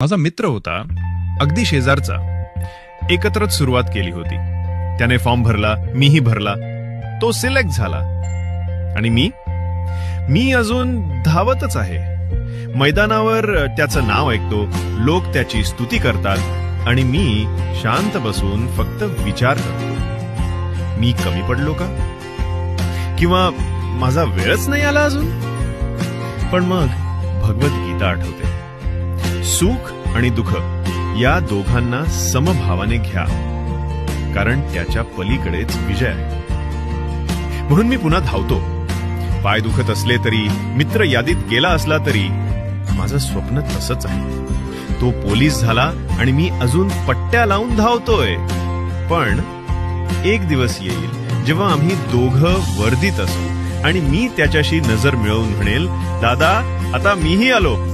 माझा मित्र होता, अगदी शेजारचा. एकत्रच सुरुवात केली होती. त्याने फॉर्म भरला, मीही भरला. तो सिलेक्ट झाला. आणि मी अजून धावतच आहे. मैदानावर त्याचं नाव ऐकतो, लोक त्याची स्तुती करतात आणि मी शांत बसून फक्त विचार करतो, मी कमी पडलो का? किंवा माझा वेळच नाही आला अजून? पण मग भगवद्गीता आठवते. सुख आणि दुःख या दोघांना समभावाने घ्या, कारण त्याच्या पलीकडेच विजय आहे. म्हणून मी पुन्हा धावतो. पाय दुखत असले तरी, मित्र यादीत गेला असला तरी, माझं स्वप्न तसंच आहे. तो पोलीस झाला आणि मी अजून पट्ट्या लावून धावतोय. पण एक दिवस येईल जेव्हा आम्ही दोघं वर्दीत असू आणि मी त्याच्याशी नजर मिळवून म्हणेल, दादा आता मीही आलो.